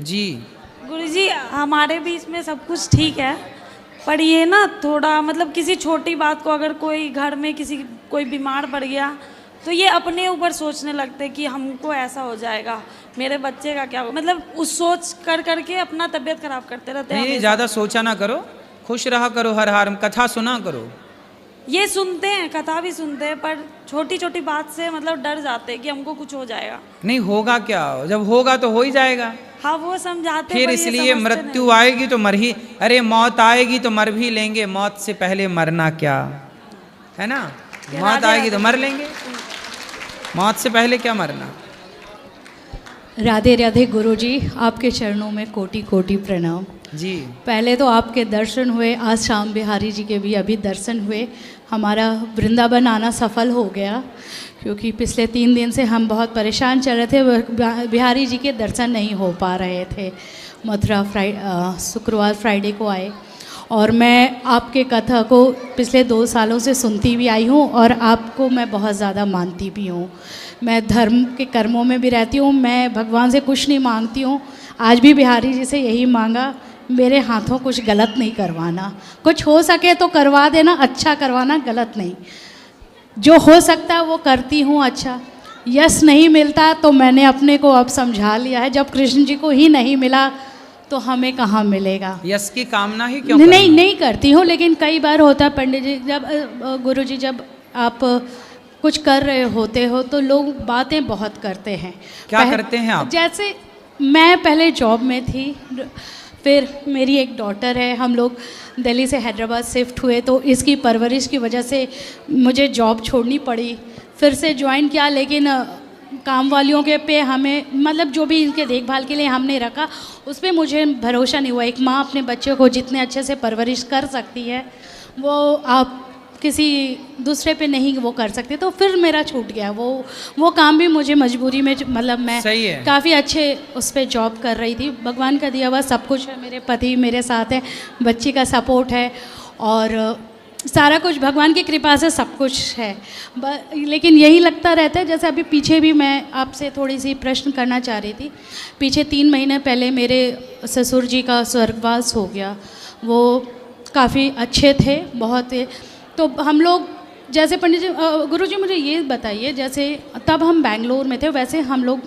जी। गुरुजी हमारे बीच में सब कुछ ठीक है, पर ये ना थोड़ा मतलब किसी छोटी बात को अगर कोई घर में कोई बीमार पड़ गया तो ये अपने ऊपर सोचने लगते कि हमको ऐसा हो जाएगा, मेरे बच्चे का क्या होगा, मतलब उस सोच कर करके अपना तबीयत खराब करते रहते हैं नहीं, हमेशा। ज़्यादा सोचा ना करो, खुश रहा करो, हर हार कथा सुना करो। ये सुनते हैं, कथा भी सुनते हैं, पर छोटी छोटी बात से मतलब डर जाते हैं कि हमको कुछ हो जाएगा। नहीं होगा क्या, जब होगा तो हो ही जाएगा। हाँ वो समझाते फिर पर ये इसलिए समझते मृत्यु नहीं। आएगी तो मर ही, अरे मौत आएगी तो मर भी लेंगे, मौत से पहले मरना क्या है ना। मौत राधे आएगी तो राधे। मर लेंगे, मौत से पहले क्या मरना। राधे राधे गुरुजी, आपके चरणों में कोटि कोटि प्रणाम। जी। पहले तो आपके दर्शन हुए, आज श्याम बिहारी जी के भी अभी दर्शन हुए। हमारा वृंदावन आना सफल हो गया, क्योंकि पिछले 3 दिन से हम बहुत परेशान चल रहे थे, बिहारी जी के दर्शन नहीं हो पा रहे थे। मथुरा शुक्रवार फ्राइडे को आए, और मैं आपके कथा को पिछले 2 सालों से सुनती भी आई हूँ, और आपको मैं बहुत ज़्यादा मानती भी हूँ। मैं धर्म के कर्मों में भी रहती हूँ, मैं भगवान से कुछ नहीं मांगती हूँ। आज भी बिहारी जी से यही मांगा, मेरे हाथों कुछ गलत नहीं करवाना, कुछ हो सके तो करवा देना, अच्छा करवाना, गलत नहीं। जो हो सकता है वो करती हूँ। अच्छा यश नहीं मिलता तो मैंने अपने को अब समझा लिया है, जब कृष्ण जी को ही नहीं मिला तो हमें कहाँ मिलेगा। यश की कामना ही क्यों नहीं करती हूँ, लेकिन कई बार होता है पंडित जी, जब गुरु जी जब आप कुछ कर रहे होते हो तो लोग बातें बहुत करते हैं। क्या करते हैं आप? जैसे मैं पहले जॉब में थी, फिर मेरी एक डॉटर है, हम लोग दिल्ली से हैदराबाद शिफ्ट हुए, तो इसकी परवरिश की वजह से मुझे जॉब छोड़नी पड़ी, फिर से ज्वाइन किया, लेकिन काम वालियों के पे हमें मतलब जो भी इनके देखभाल के लिए हमने रखा, उस पर मुझे भरोसा नहीं हुआ। एक माँ अपने बच्चे को जितने अच्छे से परवरिश कर सकती है वो आप किसी दूसरे पे नहीं वो कर सकते, तो फिर मेरा छूट गया वो काम भी मुझे मजबूरी में, मतलब मैं काफ़ी अच्छे उस पर जॉब कर रही थी। भगवान का दिया हुआ सब कुछ है, मेरे पति मेरे साथ हैं, बच्ची का सपोर्ट है, और सारा कुछ भगवान की कृपा से सब कुछ है। लेकिन यही लगता रहता है, जैसे अभी पीछे भी मैं आपसे थोड़ी सी प्रश्न करना चाह रही थी। पीछे 3 महीने पहले मेरे ससुर जी का स्वर्गवास हो गया, वो काफ़ी अच्छे थे बहुत। तो हम लोग जैसे पंडित जी, गुरु जी मुझे ये बताइए, जैसे तब हम बेंगलोर में थे, वैसे हम लोग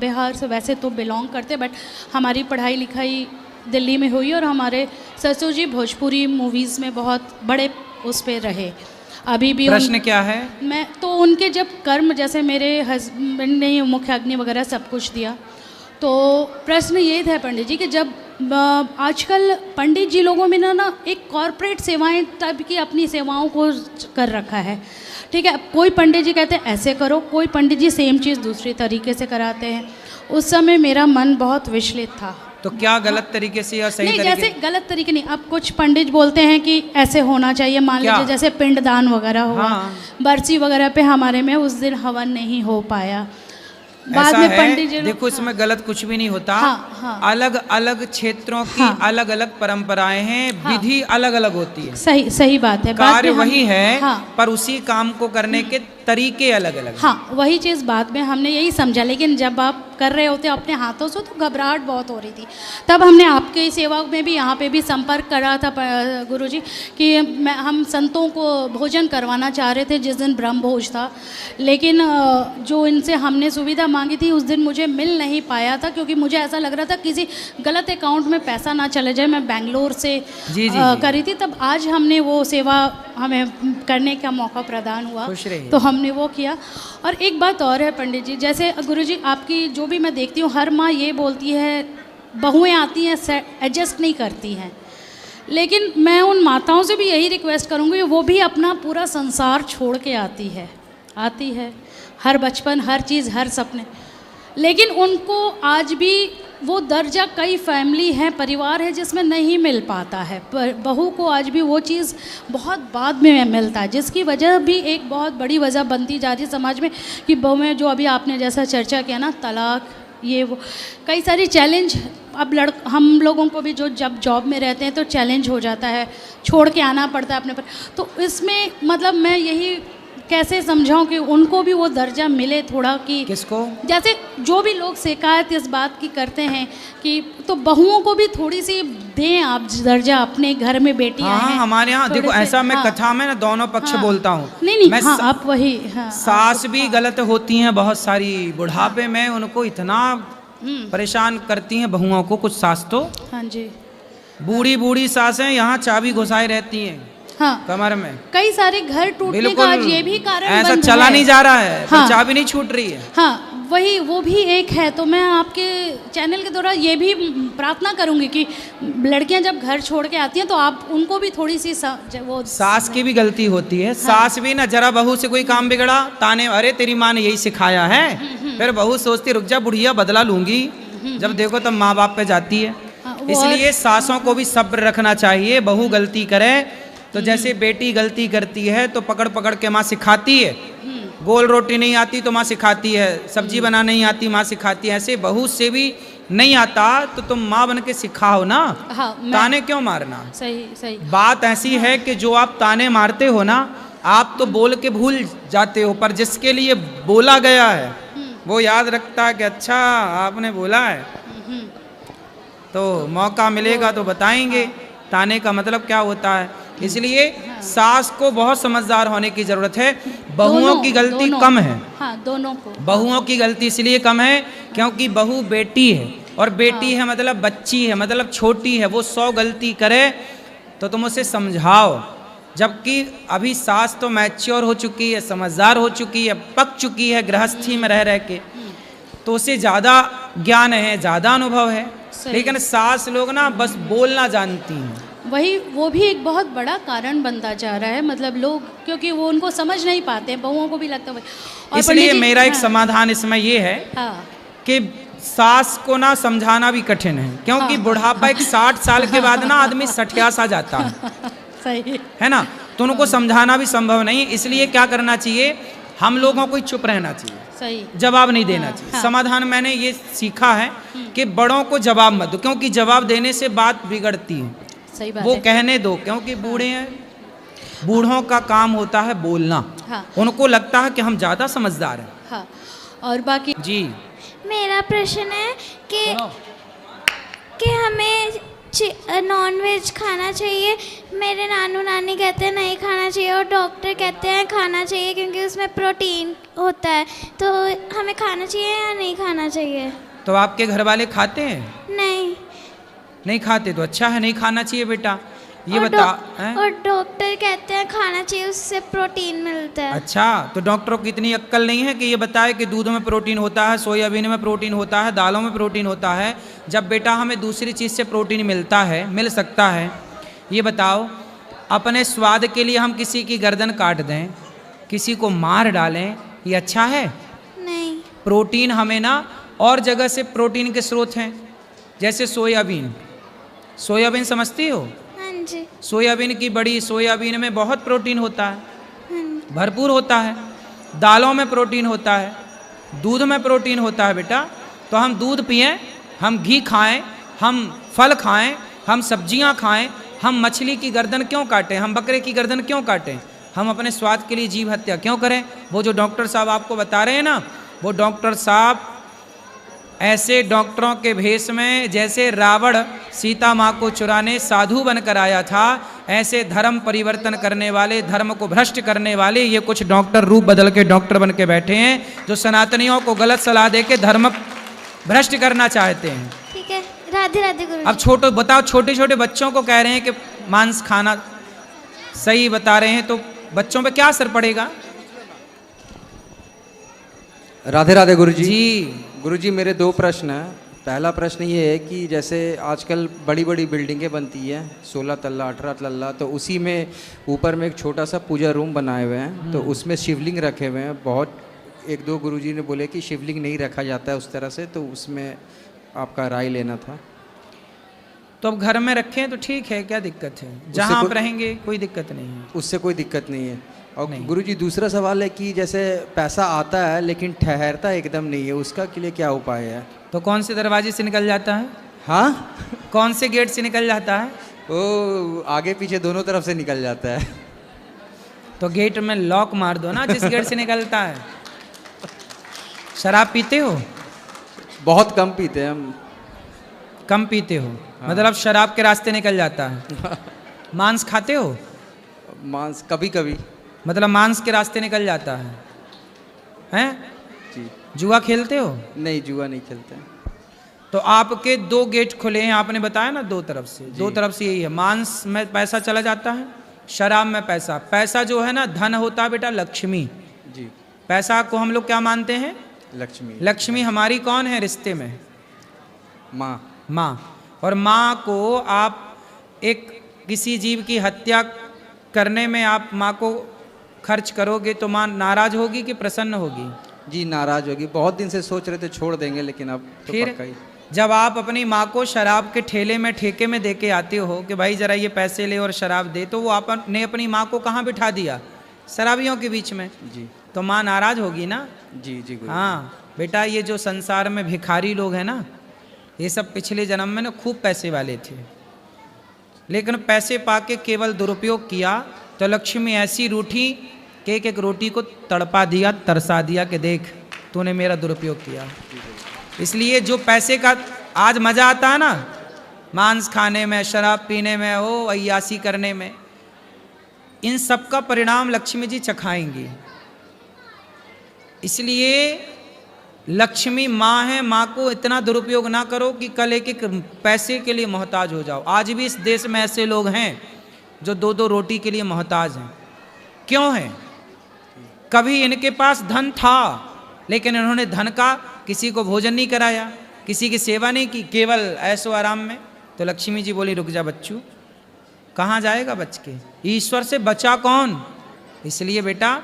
बिहार से वैसे तो बिलोंग करते, बट हमारी पढ़ाई लिखाई दिल्ली में हुई, और हमारे ससुर जी भोजपुरी मूवीज़ में बहुत बड़े उस पे रहे। अभी भी प्रश्न क्या है? मैं तो उनके जब कर्म, जैसे मेरे हस्बैंड ने मुख्य अग्नि वगैरह सब कुछ दिया, तो प्रश्न ये था पंडित जी कि जब आजकल पंडित जी लोगों में ना एक कॉरपोरेट सेवाएं टाइप की अपनी सेवाओं को कर रखा है, ठीक है। कोई पंडित जी कहते हैं ऐसे करो, कोई पंडित जी सेम चीज़ दूसरी तरीके से कराते हैं। उस समय मेरा मन बहुत विचलित था। तो क्या गलत तरीके से या सही नहीं, तरीके? जैसे गलत तरीके नहीं, अब कुछ पंडित बोलते हैं कि ऐसे होना चाहिए, मान लीजिए जैसे पिंडदान वगैरह हुआ, बरसी वगैरह पे हमारे में उस दिन हवन नहीं हो पाया, बाद में पंडित जी। देखो इसमें गलत कुछ भी नहीं होता। अलग अलग क्षेत्रों की अलग अलग परंपराएं हैं, विधि अलग अलग होती है। सही बात है, कार्य वही है, पर उसी काम को करने के तरीके अलग अलग। हाँ, वही चीज़ बाद में हमने यही समझा, लेकिन जब आप कर रहे होते अपने हाथों से तो घबराहट बहुत हो रही थी। तब हमने आपके सेवा में भी यहाँ पे भी संपर्क करा था गुरुजी कि हम संतों को भोजन करवाना चाह रहे थे जिस दिन ब्रह्म भोज था, लेकिन जो इनसे हमने सुविधा मांगी थी उस दिन मुझे मिल नहीं पाया था, क्योंकि मुझे ऐसा लग रहा था किसी गलत अकाउंट में पैसा ना चले जाए। मैं बेंगलोर से करी थी, तब आज हमने वो सेवा हमें करने का मौका प्रदान हुआ, तो हमने वो किया। और एक बात और है पंडित जी, जैसे गुरुजी आपकी जो भी मैं देखती हूँ, हर माँ ये बोलती है, बहुएं आती हैं एडजस्ट नहीं करती हैं, लेकिन मैं उन माताओं से भी यही रिक्वेस्ट करूँगी, वो भी अपना पूरा संसार छोड़ के आती है, हर बचपन, हर चीज़, हर सपने, लेकिन उनको आज भी वो दर्जा, कई फैमिली हैं, परिवार है जिसमें नहीं मिल पाता है, पर बहू को आज भी वो चीज़ बहुत बाद में मिलता है, जिसकी वजह भी एक बहुत बड़ी वजह बनती जा रही है समाज में कि बहू में जो अभी आपने जैसा चर्चा किया ना, तलाक, ये वो कई सारी चैलेंज। अब हम लोगों को भी जो जब जॉब में रहते हैं तो चैलेंज हो जाता है, छोड़ के आना पड़ता है अपने पर। तो इसमें मतलब मैं यही कैसे समझाऊं कि उनको भी वो दर्जा मिले थोड़ा, कि किसको? जैसे जो भी लोग शिकायत इस बात की करते हैं कि तो बहुओं को भी थोड़ी सी दें आप दर्जा, अपने घर में बेटियां हाँ, हैं। हमारे यहाँ देखो ऐसा मैं हाँ, कथा में ना दोनों पक्ष हाँ, बोलता हूँ। नहीं मैं हाँ, आप वही हाँ, सास भी गलत होती हैं बहुत सारी, बुढ़ापे में उनको इतना परेशान करती हैं बहुओं को कुछ सास तो। हाँ जी, बूढ़ी बूढ़ी सासें यहाँ चाबी घुसाई रहती हैं हाँ, कमर में। कई सारे घर टूटने का आज ये भी कारण ऐसा बन चला है। नहीं जा रहा है, हाँ, चाबी नहीं छूट रही है। हाँ, वही वो भी एक है। तो मैं आपके चैनल के द्वारा ये भी प्रार्थना करूंगी कि लड़कियां जब घर छोड़ के आती हैं तो आप उनको भी थोड़ी सी वो सास की भी गलती होती है। सास भी ना जरा बहू से कोई काम बिगड़ा ताने, अरे तेरी माँ ने यही सिखाया है, फिर बहू सोचती रुक जा बुढ़िया बदला लूंगी, जब देखो तब माँ बाप पे जाती है। इसलिए सासों को भी सब्र रखना चाहिए। बहू गलती करे तो जैसे बेटी गलती करती है तो पकड़ पकड़ के माँ सिखाती है। गोल रोटी नहीं आती तो माँ सिखाती है, सब्जी बनाना नहीं आती माँ सिखाती है। ऐसे बहू से भी नहीं आता तो तुम माँ बन के सिखाओ ना। हाँ, ताने क्यों मारना? सही सही बात ऐसी है कि जो आप ताने मारते हो ना, आप तो बोल के भूल जाते हो, पर जिसके लिए बोला गया है वो याद रखता है कि अच्छा आपने बोला है। तो मौका मिलेगा तो बताएंगे ताने का मतलब क्या होता है। इसलिए सास को बहुत समझदार होने की जरूरत है। बहुओं की गलती कम है। हाँ, दोनों को। बहुओं की गलती इसलिए कम है क्योंकि बहू बेटी है, और बेटी है मतलब बच्ची है, मतलब छोटी है। वो 100 गलती करे तो तुम उसे समझाओ, जबकि अभी सास तो मैच्योर हो चुकी है, समझदार हो चुकी है, पक चुकी है गृहस्थी में रह रह के, तो उसे ज़्यादा ज्ञान है, ज़्यादा अनुभव है। लेकिन सास लोग ना बस बोलना जानती हैं। वही वो भी एक बहुत बड़ा कारण बनता जा रहा है, मतलब लोग क्योंकि वो उनको समझ नहीं पाते, बहुओं को भी लगता है। इसलिए मेरा एक समाधान इसमें ये है कि सास को ना समझाना भी कठिन है, क्योंकि बुढ़ापा एक 60 साल के बाद ना आदमी सठिया सा जाता है। सही है ना, तो उनको समझाना भी संभव नहीं। इसलिए क्या करना चाहिए, हम लोगों को चुप रहना चाहिए, सही जवाब नहीं देना चाहिए। समाधान मैंने ये सीखा है कि बड़ों को जवाब मत दो, क्योंकि जवाब देने से बात बिगड़ती है। सही बात वो है। कहने दो, क्योंकि बूढ़े हैं, बूढ़ों का काम होता है बोलना। हाँ। उनको लगता है कि हम ज़्यादा समझदार हैं। हाँ, और बाकी जी मेरा प्रश्न है कि हमें नॉन वेज खाना चाहिए। मेरे नानू नानी कहते हैं नहीं खाना चाहिए, और डॉक्टर कहते हैं खाना चाहिए क्योंकि उसमें प्रोटीन होता है। तो हमें खाना चाहिए या नहीं खाना चाहिए? तो आपके घर वाले खाते हैं? नहीं खाते तो अच्छा है, नहीं खाना चाहिए बेटा। ये बता और डॉक्टर कहते हैं खाना चाहिए, उससे प्रोटीन मिलता है। अच्छा, तो डॉक्टरों की इतनी अक्ल नहीं है कि ये बताए कि दूध में प्रोटीन होता है, सोयाबीन में प्रोटीन होता है, दालों में प्रोटीन होता है, जब बेटा हमें दूसरी चीज़ से प्रोटीन मिलता है, मिल सकता है। ये बताओ, अपने स्वाद के लिए हम किसी की गर्दन काट दें, किसी को मार डालें, ये अच्छा है? नहीं। प्रोटीन हमें ना और जगह से प्रोटीन के स्रोत हैं, जैसे सोयाबीन। सोयाबीन समझती हो? हाँ जी। सोयाबीन की बड़ी, सोयाबीन में बहुत प्रोटीन होता है, भरपूर होता है। दालों में प्रोटीन होता है, दूध में प्रोटीन होता है बेटा। तो हम दूध पिएं, हम घी खाएं, हम फल खाएं, हम सब्जियां खाएं। हम मछली की गर्दन क्यों काटें, हम बकरे की गर्दन क्यों काटें? हम अपने स्वाद के लिए जीव हत्या क्यों करें? वो जो डॉक्टर साहब आपको बता रहे हैं ना, वो डॉक्टर साहब ऐसे डॉक्टरों के भेष में, जैसे रावण सीता माँ को चुराने साधु बनकर आया था, ऐसे धर्म परिवर्तन करने वाले, धर्म को भ्रष्ट करने वाले ये कुछ डॉक्टर रूप बदल के डॉक्टर बन के बैठे हैं, जो सनातनियों को गलत सलाह दे के धर्म भ्रष्ट करना चाहते हैं। ठीक है, राधे राधे गुरु। अब बताओ, छोटे छोटे बच्चों को कह रहे हैं कि मांस खाना सही बता रहे हैं, तो बच्चों पे क्या असर पड़ेगा? राधे राधे गुरुजी। जी गुरुजी, मेरे 2 प्रश्न हैं। पहला प्रश्न ये है कि जैसे आजकल बड़ी बड़ी बिल्डिंगें बनती हैं, 16 तल्ला 18 तल्ला, तो उसी में ऊपर में एक छोटा सा पूजा रूम बनाए हुए हैं, तो उसमें शिवलिंग रखे हुए हैं। बहुत 1-2 गुरुजी ने बोले कि शिवलिंग नहीं रखा जाता है उस तरह से, तो उसमें आपका राय लेना था। तो अब घर में रखें तो ठीक है, क्या दिक्कत है? जहाँ आप रहेंगे कोई दिक्कत नहीं है, उससे कोई दिक्कत नहीं है। और गुरुजी, दूसरा सवाल है कि जैसे पैसा आता है लेकिन ठहरता एकदम नहीं है, उसका के लिए क्या उपाय है? तो कौन से दरवाजे से निकल जाता है? हाँ कौन से गेट से निकल जाता है? वो आगे पीछे दोनों तरफ से निकल जाता है। तो गेट में लॉक मार दो ना जिस गेट से निकलता है। शराब पीते हो? बहुत कम पीते हैं हम। कम पीते हो, मतलब शराब के रास्ते निकल जाता है। मांस खाते हो? मांस कभी कभी। मतलब मांस के रास्ते निकल जाता है, हैं? जी। जुआ खेलते हो? नहीं, जुआ नहीं खेलते हैं। तो आपके दो गेट खुले हैं, आपने बताया ना, दो तरफ से, दो तरफ से यही है। मांस में पैसा चला जाता है, शराब में पैसा। पैसा जो है ना धन होता है बेटा, लक्ष्मी। जी। पैसा को हम लोग क्या मानते हैं? लक्ष्मी। लक्ष्मी हमारी कौन है रिश्ते में? माँ। माँ। और माँ को आप एक किसी जीव की हत्या करने में आप माँ को खर्च करोगे तो माँ नाराज होगी कि प्रसन्न होगी? जी, नाराज होगी। बहुत दिन से सोच रहे थे छोड़ देंगे, लेकिन अब तो फिर पक्का ही। जब आप अपनी माँ को शराब के ठेले में ठेके में दे के आते हो कि भाई ज़रा ये पैसे ले और शराब दे, तो वो आपने अपनी माँ को कहाँ बिठा दिया? शराबियों के बीच में। जी। तो माँ नाराज होगी ना। जी जी गुरु। हाँ बेटा, ये जो संसार में भिखारी लोग हैं ना, ये सब पिछले जन्म में ना खूब पैसे वाले थे, लेकिन पैसे पाके केवल दुरुपयोग किया तो लक्ष्मी ऐसी रूठी कि एक एक रोटी को तड़पा दिया, तरसा दिया कि देख तूने मेरा दुरुपयोग किया। इसलिए जो पैसे का आज मज़ा आता है ना, मांस खाने में, शराब पीने में, ओ अय्यासी करने में, इन सब का परिणाम लक्ष्मी जी चखाएंगी। इसलिए लक्ष्मी माँ है, माँ को इतना दुरुपयोग ना करो कि कल एक एक पैसे के लिए मोहताज हो जाओ। आज भी इस देश में ऐसे लोग हैं जो दो दो रोटी के लिए मोहताज हैं। क्यों हैं? कभी इनके पास धन था, लेकिन इन्होंने धन का किसी को भोजन नहीं कराया, किसी की सेवा नहीं की, केवल ऐशो आराम में। तो लक्ष्मी जी बोली रुक जा बच्चू, कहाँ जाएगा बच के? ईश्वर से बचा कौन? इसलिए बेटा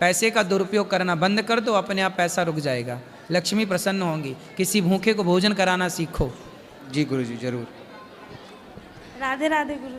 पैसे का दुरुपयोग करना बंद कर दो, अपने आप पैसा रुक जाएगा, लक्ष्मी प्रसन्न होंगी। किसी भूखे को भोजन कराना सीखो। जी गुरु जी, जरूर। राधे राधे गुरु।